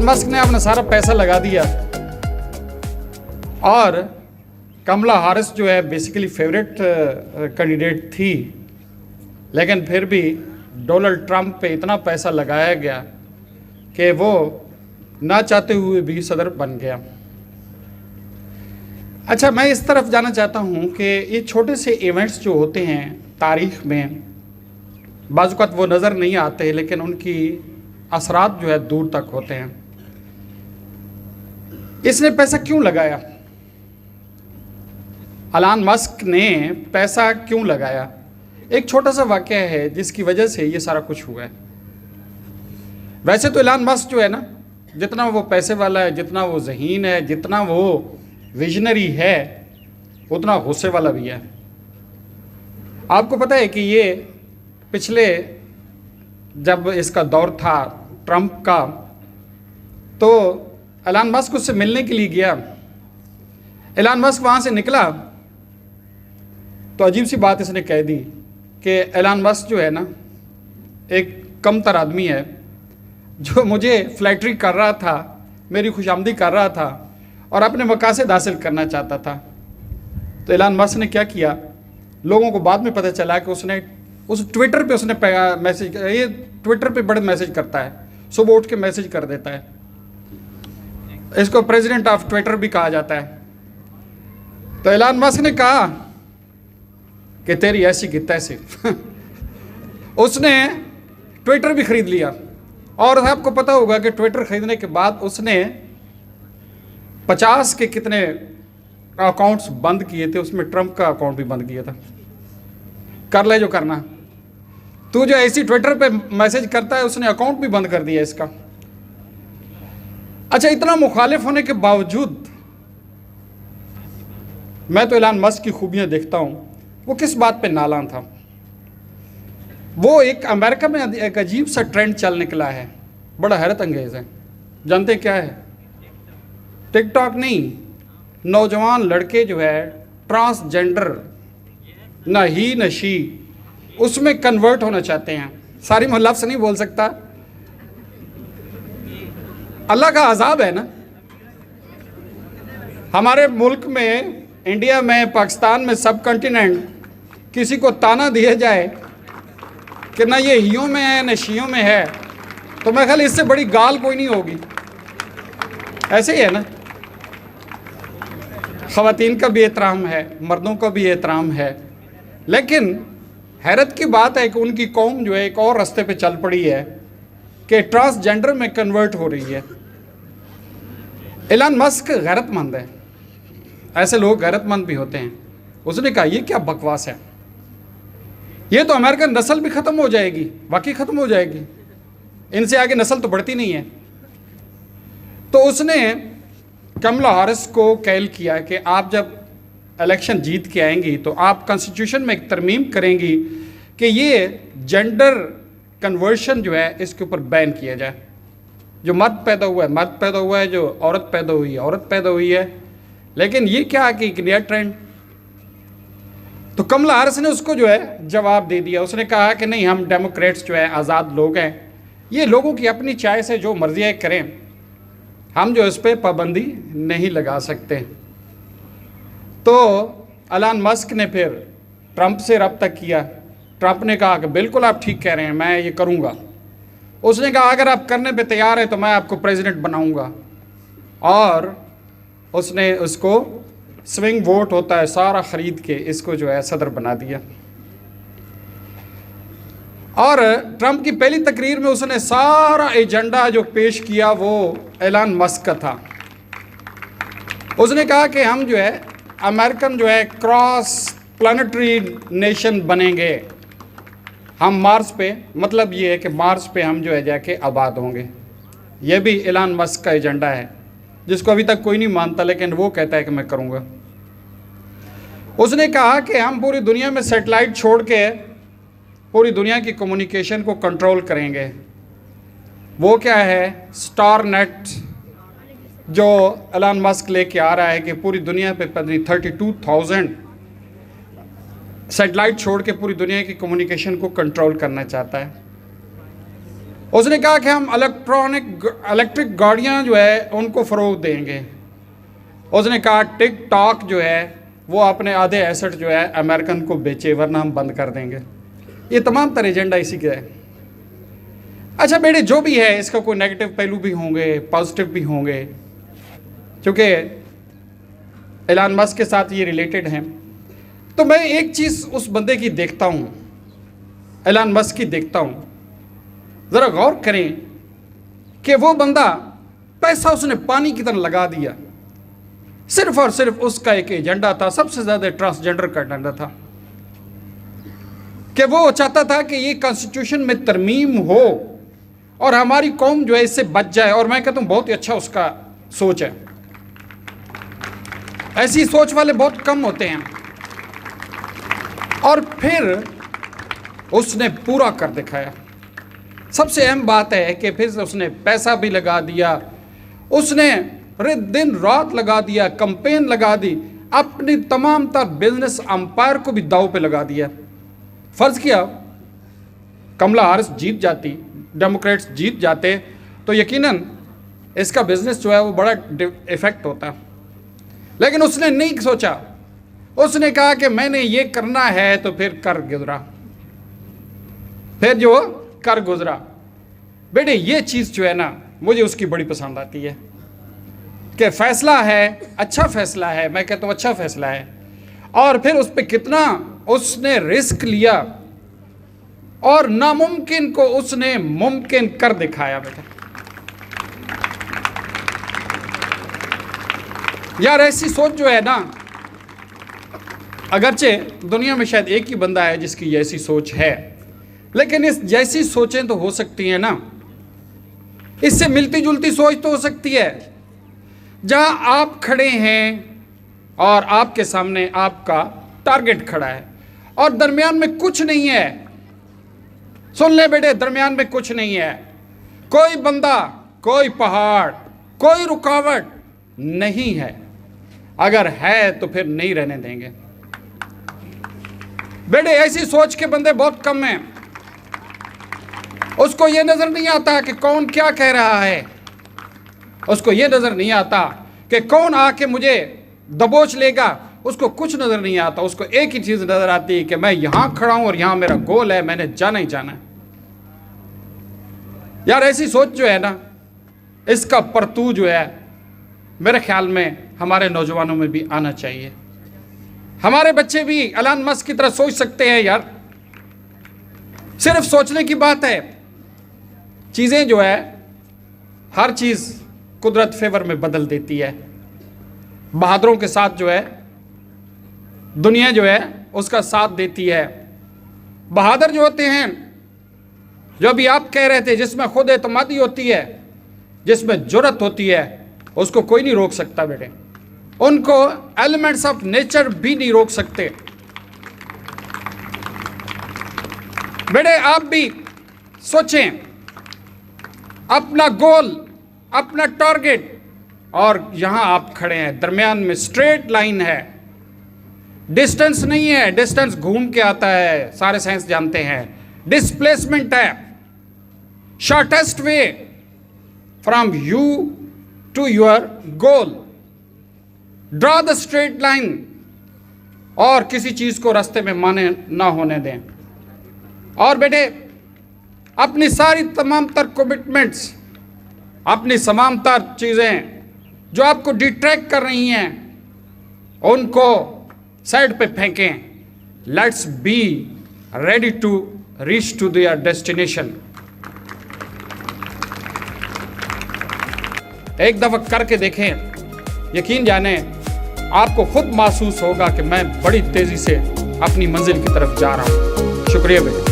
Musk ने अपना सारा पैसा लगा दिया और कमला हैरिस जो है बेसिकली फेवरेट कैंडिडेट थी, लेकिन फिर भी डोनाल्ड ट्रंप पे इतना पैसा लगाया गया कि वो ना चाहते हुए भी सदर बन गया। अच्छा, मैं इस तरफ जाना चाहता हूँ कि ये छोटे से इवेंट्स जो होते हैं तारीख में, बाज़-औक़ात वो नज़र नहीं आते, लेकिन उनकी असरात जो है दूर तक होते हैं। इसने पैसा क्यों लगाया? एलन मस्क ने पैसा क्यों लगाया? एक छोटा सा वाक़या है जिसकी वजह से ये सारा कुछ हुआ है। वैसे तो एलन मस्क जो है ना, जितना वो पैसे वाला है, जितना वो ज़हीन है, जितना वो विजनरी है, उतना गुस्से वाला भी है। आपको पता है कि ये पिछले जब इसका दौर था ट्रंप का, तो एलन मस्क उससे मिलने के लिए गया। एलन मस्क वहाँ से निकला तो अजीब सी बात इसने कह दी कि एलन मस्क जो है ना एक कमतर आदमी है, जो मुझे फ्लैटरी कर रहा था, मेरी खुशामदी कर रहा था और अपने मकासद हासिल करना चाहता था। तो एलन मस्क ने क्या किया, लोगों को बाद में पता चला कि उसने उस ट्विटर पे उसने मैसेज, ये ट्विटर पे बड़े मैसेज करता है, सुबह उठ के मैसेज कर देता है। इसको प्रेसिडेंट ऑफ ट्विटर भी कहा जाता है। तो एलन मस्क ने कहा कि तेरी ऐसी की तैसी उसने ट्विटर भी खरीद लिया। और आपको पता होगा कि ट्विटर खरीदने के बाद उसने 50 के कितने अकाउंट्स बंद किए थे, उसमें ट्रंप का अकाउंट भी बंद किया था। कर ले जो करना, तू जो ऐसी ट्विटर पे मैसेज करता है, उसने अकाउंट भी बंद कर दिया इसका। अच्छा, इतना मुखालिफ होने के बावजूद मैं तो एलन मस्क की खूबियां देखता हूं। वो किस बात पे नालान था? वो एक अमेरिका में एक अजीब सा ट्रेंड चल निकला है, बड़ा हैरत अंगेज है। जानते क्या है? टिकटॉक नहीं, नौजवान लड़के जो है ट्रांसजेंडर, ना ही न शी, उसमें कन्वर्ट होना चाहते हैं। सारी मैं लफ्ज़ नहीं बोल सकता, अल्लाह का अजाब है ना। हमारे मुल्क में, इंडिया में, पाकिस्तान में, सब कॉन्टिनेंट किसी को ताना दिया जाए कि ना ये हियों में है न शियों में है, तो मैं ख्याल इससे बड़ी गाल कोई नहीं होगी। ऐसे ही है ना, ख़वातीन का भी एहतराम है, मर्दों का भी एहतराम है, लेकिन हैरत की बात है कि उनकी कौम जो है एक और रास्ते पे चल पड़ी है कि ट्रांसजेंडर में कन्वर्ट हो रही है। एलन मस्क गैरतमंद है, ऐसे लोग गैरतमंद भी होते हैं। उसने कहा ये क्या बकवास है, ये तो अमेरिकन नस्ल भी ख़त्म हो जाएगी। वाकई ख़त्म हो जाएगी, इनसे आगे नस्ल तो बढ़ती नहीं है। तो उसने कमला हैरिस को कैल किया कि आप जब इलेक्शन जीत के आएंगी तो आप कॉन्स्टिट्यूशन में एक तरमीम करेंगी कि ये जेंडर कन्वर्शन जो है इसके ऊपर बैन किया जाए। जो मर्द पैदा हुआ है मर्द पैदा हुआ है, जो औरत पैदा हुई है औरत पैदा हुई है। लेकिन ये क्या कि एक नया ट्रेंड। तो कमला हैरिस ने उसको जो है जवाब दे दिया। उसने कहा कि नहीं, हम डेमोक्रेट्स जो है आज़ाद लोग हैं, ये लोगों की अपनी चाय से जो मर्जी करें, हम जो इस पर पाबंदी नहीं लगा सकते। तो एलन मस्क ने फिर ट्रंप से रब्ता किया। ट्रंप ने कहा कि बिल्कुल आप ठीक कह रहे हैं, मैं ये करूँगा। उसने कहा अगर आप करने पे तैयार हैं तो मैं आपको प्रेसिडेंट बनाऊँगा। और उसने उसको स्विंग वोट होता है सारा ख़रीद के इसको जो है सदर बना दिया। और ट्रंप की पहली तकरीर में उसने सारा एजेंडा जो पेश किया वो एलन मस्क का था। उसने कहा कि हम जो है अमेरिकन जो है क्रॉस प्लानिटरी नेशन बनेंगे। हम मार्स पे, मतलब ये है कि मार्स पे हम जो है जाके आबाद होंगे। ये भी एलन मस्क का एजेंडा है जिसको अभी तक कोई नहीं मानता, लेकिन वो कहता है कि मैं करूँगा। उसने कहा कि हम पूरी दुनिया में सैटेलाइट छोड़ के पूरी दुनिया की कम्युनिकेशन को कंट्रोल करेंगे। वो क्या है, स्टार नेट, जो एलन मस्क लेके आ रहा है कि पूरी दुनिया पे 32,000 सैटेलाइट छोड़ के पूरी दुनिया की कम्युनिकेशन को कंट्रोल करना चाहता है। उसने कहा कि हम इलेक्ट्रिक गाड़ियां जो है उनको फ़रोग देंगे। उसने कहा टिकटॉक जो है वो अपने आधे एसेट जो है अमेरिकन को बेचे, वरना हम बंद कर देंगे। ये तमाम तरह एजेंडा इसी का है। अच्छा बेटे, जो भी है इसका कोई नेगेटिव पहलू भी होंगे, पॉजिटिव भी होंगे, क्योंकि एलन मस्क के साथ ये रिलेटेड हैं। तो मैं एक चीज़ उस बंदे की देखता हूँ, एलन मस्क की देखता हूँ, ज़रा गौर करें कि वो बंदा पैसा उसने पानी की तरह लगा दिया। सिर्फ और सिर्फ उसका एक एजेंडा था, सबसे ज़्यादा ट्रांसजेंडर का एजेंडा था, कि वो चाहता था कि ये कॉन्स्टिट्यूशन में तरमीम हो और हमारी कौम जो है इससे बच जाए। और मैं कहता हूँ बहुत ही अच्छा उसका सोच है। ऐसी सोच वाले बहुत कम होते हैं। और फिर उसने पूरा कर दिखाया। सबसे अहम बात है कि फिर उसने पैसा भी लगा दिया, उसने दिन रात लगा दिया, कैंपेन लगा दी, अपनी तमाम तर बिजनेस अंपायर को भी दाव पे लगा दिया। फर्ज किया कमला हैरिस जीत जाती, डेमोक्रेट्स जीत जाते, तो यकीनन इसका बिजनेस जो है वो बड़ा इफेक्ट होता। लेकिन उसने नहीं सोचा, उसने कहा कि मैंने ये करना है, तो फिर कर गुजरा, फिर जो कर गुजरा। बेटे ये चीज़ जो है ना मुझे उसकी बड़ी पसंद आती है कि फैसला है, अच्छा फैसला है, मैं कहता हूँ अच्छा फैसला है, और फिर उस पर कितना उसने रिस्क लिया और नामुमकिन को उसने मुमकिन कर दिखाया। बेटा यार ऐसी सोच जो है ना, अगरचे दुनिया में शायद एक ही बंदा है जिसकी ऐसी सोच है, लेकिन इस जैसी सोचें तो हो सकती हैं ना, इससे मिलती जुलती सोच तो हो सकती है। जहां आप खड़े हैं और आपके सामने आपका टारगेट खड़ा है और दरमियान में कुछ नहीं है, सुन ले बेटे, दरमियान में कुछ नहीं है, कोई बंदा, कोई पहाड़, कोई रुकावट नहीं है। अगर है तो फिर नहीं रहने देंगे। बेटे ऐसी सोच के बंदे बहुत कम हैं। उसको ये नजर नहीं आता कि कौन क्या कह रहा है, उसको ये नजर नहीं आता कि कौन आके मुझे दबोच लेगा, उसको कुछ नजर नहीं आता। उसको एक ही चीज नजर आती है कि मैं यहां खड़ा हूं और यहां मेरा गोल है, मैंने जाना ही जाना है। यार ऐसी सोच जो है ना, इसका परतू जो है मेरे ख्याल में हमारे नौजवानों में भी आना चाहिए। हमारे बच्चे भी एलन मस्क की तरह सोच सकते हैं। यार सिर्फ सोचने की बात है। चीजें जो है हर चीज कुदरत फेवर में बदल देती है। बहादुरों के साथ जो है दुनिया जो है उसका साथ देती है। बहादुर जो होते हैं, जो अभी आप कह रहे थे, जिसमें खुद एतमादी होती है, जिसमें जुर्रत होती है, उसको कोई नहीं रोक सकता बेटे। उनको एलिमेंट्स ऑफ नेचर भी नहीं रोक सकते। बेटे आप भी सोचें, अपना गोल, अपना टारगेट, और यहां आप खड़े हैं, दरमियान में स्ट्रेट लाइन है, डिस्टेंस नहीं है, डिस्टेंस घूम के आता है, सारे साइंस जानते हैं। डिस्प्लेसमेंट है, shortest way from you to your goal. Draw the straight line और किसी चीज को रास्ते में माने ना होने दें। और बेटे अपनी सारी तमाम तर कमिटमेंट्स, अपनी तमाम तर चीजें जो आपको डिट्रैक्ट कर रही हैं, उनको साइड पे फेंकें। Let's be ready to reach to their destination. एक दफा करके देखें, यकीन जाने आपको खुद महसूस होगा कि मैं बड़ी तेजी से अपनी मंजिल की तरफ जा रहा हूं। शुक्रिया बेटे।